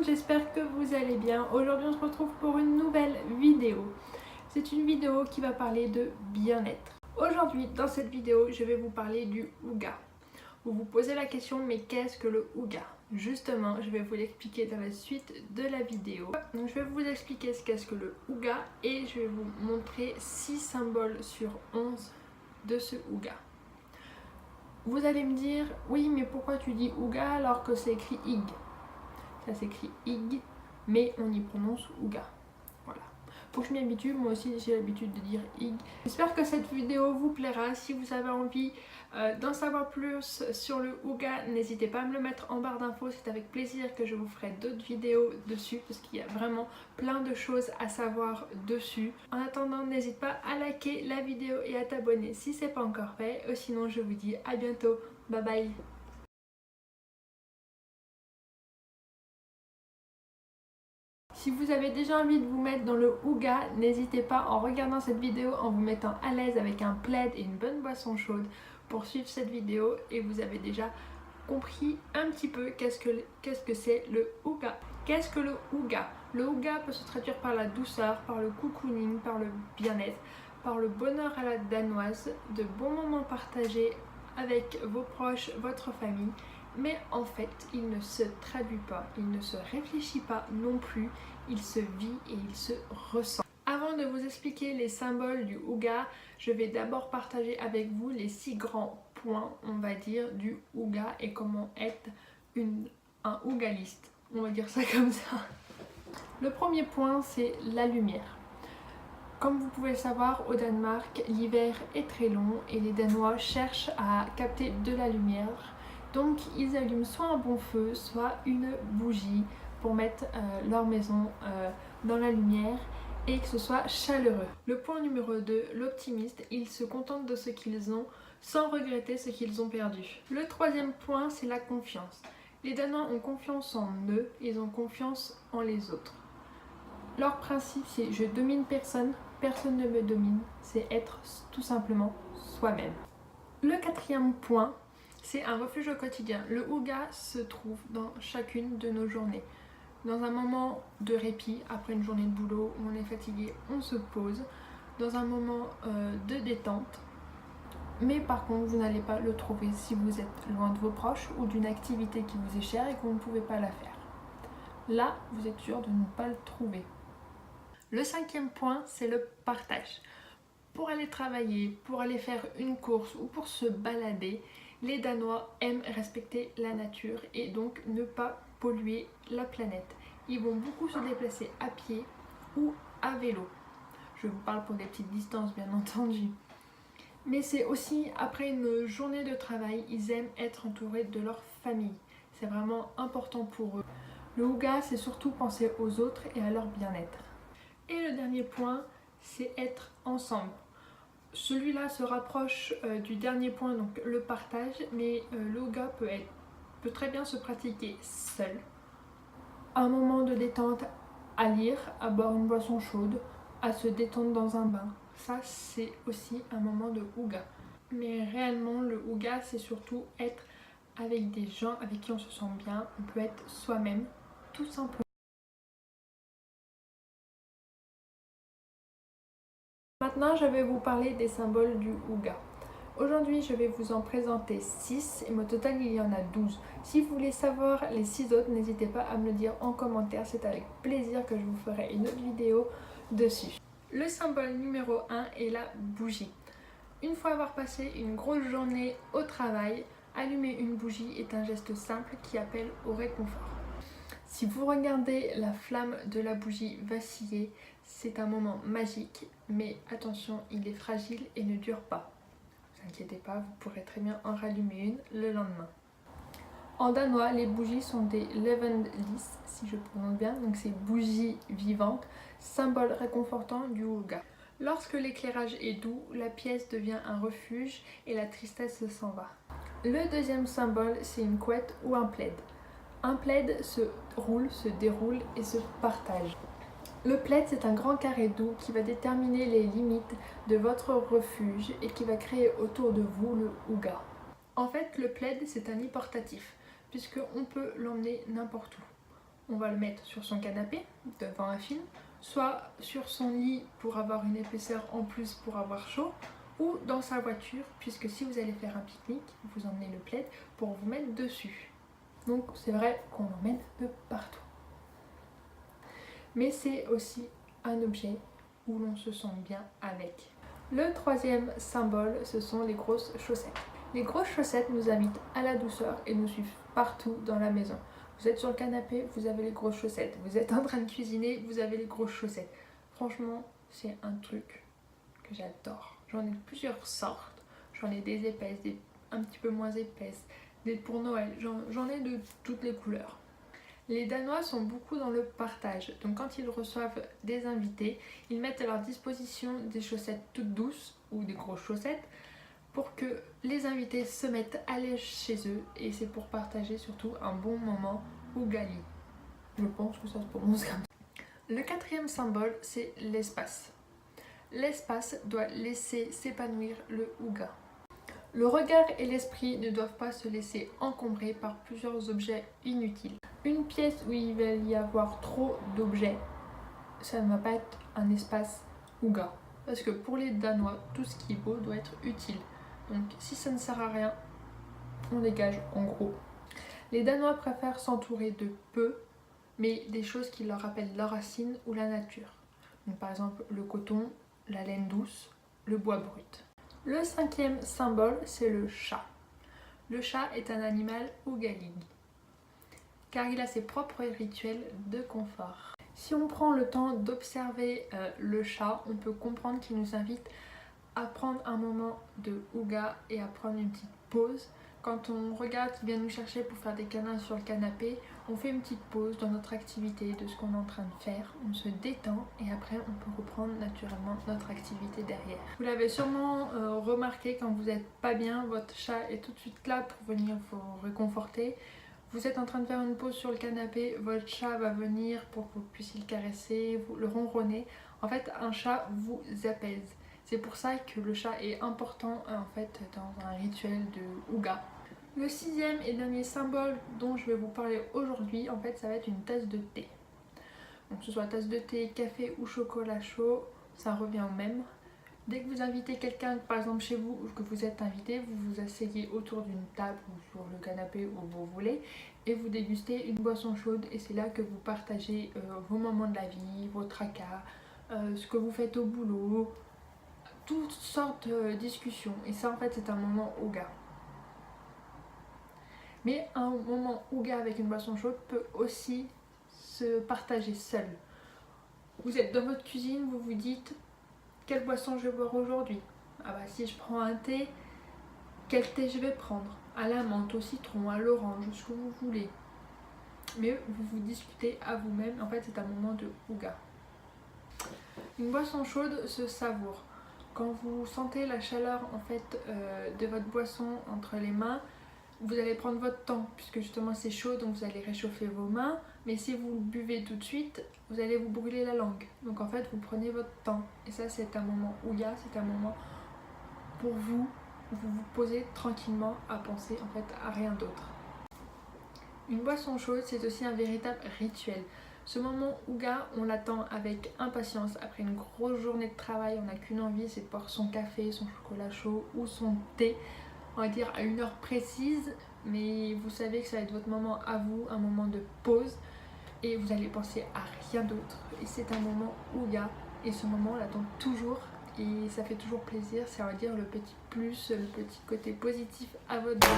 j'espère que vous allez bien. Aujourd'hui on se retrouve pour une nouvelle vidéo. C'est une vidéo qui va parler de bien-être. Aujourd'hui dans cette vidéo je vais vous parler du Hygge. Vous vous posez la question, mais qu'est-ce que le Hygge? Justement, je vais vous l'expliquer dans la suite de la vidéo. Donc je vais vous expliquer ce qu'est-ce que le Hygge et je vais vous montrer 6 symboles sur 11 de ce Hygge. Vous allez me dire, oui mais pourquoi tu dis Hygge alors que c'est écrit Hygge? Ça s'écrit Hygge, mais on y prononce Hygge. Voilà. Faut que je m'y habitue, moi aussi j'ai l'habitude de dire Hygge. J'espère que cette vidéo vous plaira. Si vous avez envie d'en savoir plus sur le Hygge, n'hésitez pas à me le mettre en barre d'infos. C'est avec plaisir que je vous ferai d'autres vidéos dessus, parce qu'il y a vraiment plein de choses à savoir dessus. En attendant, n'hésite pas à liker la vidéo et à t'abonner si c'est pas encore fait. Sinon, je vous dis à bientôt. Bye bye. Si vous avez déjà envie de vous mettre dans le Hygge, n'hésitez pas en regardant cette vidéo, en vous mettant à l'aise avec un plaid et une bonne boisson chaude pour suivre cette vidéo, et vous avez déjà compris un petit peu qu'est-ce que c'est le Hygge. Qu'est-ce que le Hygge? Le Hygge peut se traduire par la douceur, par le cocooning, par le bien-être, par le bonheur à la danoise, de bons moments partagés avec vos proches, votre famille. Mais en fait, il ne se traduit pas, il ne se réfléchit pas non plus, il se vit et il se ressent. Avant de vous expliquer les symboles du Hygge, je vais d'abord partager avec vous les 6 grands points, on va dire, du Hygge et comment être un hyggeliste. On va dire ça comme ça. Le premier point, c'est la lumière. Comme vous pouvez le savoir, au Danemark, l'hiver est très long et les Danois cherchent à capter de la lumière. Donc ils allument soit un bon feu, soit une bougie pour mettre leur maison dans la lumière et que ce soit chaleureux. Le point numéro 2, l'optimiste, ils se contentent de ce qu'ils ont sans regretter ce qu'ils ont perdu. Le troisième point, c'est la confiance. Les Danois ont confiance en eux, ils ont confiance en les autres. Leur principe, c'est je domine personne, personne ne me domine, c'est être tout simplement soi-même. Le quatrième point, c'est un refuge au quotidien. Le Hygge se trouve dans chacune de nos journées. Dans un moment de répit, après une journée de boulot où on est fatigué, on se pose. Dans un moment de détente. Mais par contre, vous n'allez pas le trouver si vous êtes loin de vos proches ou d'une activité qui vous est chère et que vous ne pouvez pas la faire. Là, vous êtes sûr de ne pas le trouver. Le cinquième point, c'est le partage. Pour aller travailler, pour aller faire une course ou pour se balader, les Danois aiment respecter la nature et donc ne pas polluer la planète. Ils vont beaucoup se déplacer à pied ou à vélo. Je vous parle pour des petites distances bien entendu. Mais c'est aussi après une journée de travail, ils aiment être entourés de leur famille. C'est vraiment important pour eux. Le Hygge, c'est surtout penser aux autres et à leur bien-être. Et le dernier point, c'est être ensemble. Celui-là se rapproche du dernier point, donc le partage, mais le Hygge peut très bien se pratiquer seul. Un moment de détente à lire, à boire une boisson chaude, à se détendre dans un bain. Ça, c'est aussi un moment de Hygge. Mais réellement, le Hygge, c'est surtout être avec des gens avec qui on se sent bien. On peut être soi-même, tout simplement. Maintenant, je vais vous parler des symboles du Hygge. Aujourd'hui, je vais vous en présenter 6 et au total, il y en a 12. Si vous voulez savoir les 6 autres, n'hésitez pas à me le dire en commentaire. C'est avec plaisir que je vous ferai une autre vidéo dessus. Le symbole numéro 1 est la bougie. Une fois avoir passé une grosse journée au travail, allumer une bougie est un geste simple qui appelle au réconfort. Si vous regardez la flamme de la bougie vaciller, c'est un moment magique, mais attention, il est fragile et ne dure pas. Ne vous inquiétez pas, vous pourrez très bien en rallumer une le lendemain. En danois, les bougies sont des levendelis, si je prononce bien, donc c'est bougies vivantes, symbole réconfortant du Hygge. Lorsque l'éclairage est doux, la pièce devient un refuge et la tristesse s'en va. Le deuxième symbole, c'est une couette ou un plaid. Un plaid se roule, se déroule et se partage. Le plaid, c'est un grand carré doux qui va déterminer les limites de votre refuge et qui va créer autour de vous le Hygge. En fait, le plaid, c'est un nid portatif, puisqu'on peut l'emmener n'importe où. on va le mettre sur son canapé devant un film, soit sur son lit pour avoir une épaisseur en plus pour avoir chaud, ou dans sa voiture, puisque si vous allez faire un pique-nique, vous emmenez le plaid pour vous mettre dessus. Donc c'est vrai qu'on l'emmène de partout. Mais c'est aussi un objet où l'on se sent bien avec. Le troisième symbole, ce sont les grosses chaussettes. Les grosses chaussettes nous invitent à la douceur et nous suivent partout dans la maison. Vous êtes sur le canapé, vous avez les grosses chaussettes. Vous êtes en train de cuisiner, vous avez les grosses chaussettes. Franchement, c'est un truc que j'adore. J'en ai de plusieurs sortes. J'en ai des épaisses, des un petit peu moins épaisses, des pour Noël. J'en ai de toutes les couleurs. Les Danois sont beaucoup dans le partage. Donc quand ils reçoivent des invités, ils mettent à leur disposition des chaussettes toutes douces ou des grosses chaussettes pour que les invités se mettent à l'aise chez eux, et c'est pour partager surtout un bon moment ougali. Je pense que ça se prononce comme ça. Le quatrième symbole, c'est l'espace. L'espace doit laisser s'épanouir le houga. Le regard et l'esprit ne doivent pas se laisser encombrer par plusieurs objets inutiles. Une pièce où il va y avoir trop d'objets, ça ne va pas être un espace houga. Parce que pour les Danois, tout ce qui est beau doit être utile. Donc si ça ne sert à rien, on dégage en gros. Les Danois préfèrent s'entourer de peu, mais des choses qui leur rappellent leurs racines ou la nature. Donc par exemple le coton, la laine douce, le bois brut. Le cinquième symbole, c'est le chat. Le chat est un animal ougalig, car il a ses propres rituels de confort. Si on prend le temps d'observer le chat, on peut comprendre qu'il nous invite à prendre un moment de houga et à prendre une petite pause. Quand on regarde qu'il vient nous chercher pour faire des câlins sur le canapé, on fait une petite pause dans notre activité, de ce qu'on est en train de faire, on se détend et après on peut reprendre naturellement notre activité derrière. Vous l'avez sûrement remarqué, quand vous n'êtes pas bien, votre chat est tout de suite là pour venir vous réconforter. Vous êtes en train de faire une pause sur le canapé, votre chat va venir pour que vous puissiez le caresser, vous le ronronner. En fait, un chat vous apaise. C'est pour ça que le chat est important en fait dans un rituel de houga. Le sixième et dernier symbole dont je vais vous parler aujourd'hui, en fait, ça va être une tasse de thé. Donc que ce soit tasse de thé, café ou chocolat chaud, ça revient au même. Dès que vous invitez quelqu'un, par exemple chez vous, ou que vous êtes invité, vous vous asseyez autour d'une table ou sur le canapé où vous voulez et vous dégustez une boisson chaude, et c'est là que vous partagez vos moments de la vie, vos tracas, ce que vous faites au boulot, toutes sortes de discussions, et ça en fait c'est un moment houga. Mais un moment houga avec une boisson chaude peut aussi se partager seul. Vous êtes dans votre cuisine, vous vous dites quelle boisson je vais boire aujourd'hui. Ah bah si je prends un thé, quel thé je vais prendre? À la menthe, au citron, à l'orange, ce que vous voulez. Mais vous vous discutez à vous-même, en fait c'est un moment de houga. Une boisson chaude se savoure. Quand vous sentez la chaleur en fait de votre boisson entre les mains, vous allez prendre votre temps puisque justement c'est chaud, donc vous allez réchauffer vos mains. Mais si vous le buvez tout de suite, vous allez vous brûler la langue. Donc en fait vous prenez votre temps. Et ça c'est un moment houga, c'est un moment pour vous où vous vous posez tranquillement à penser en fait à rien d'autre. Une boisson chaude, c'est aussi un véritable rituel. Ce moment houga, on l'attend avec impatience. Après une grosse journée de travail, on n'a qu'une envie, c'est de boire son café, son chocolat chaud ou son thé, on va dire à une heure précise, mais vous savez que ça va être votre moment à vous, un moment de pause, et vous allez penser à rien d'autre. Et c'est un moment houga, et ce moment on l'attend toujours, et ça fait toujours plaisir, c'est on va dire le petit plus, le petit côté positif à votre vie.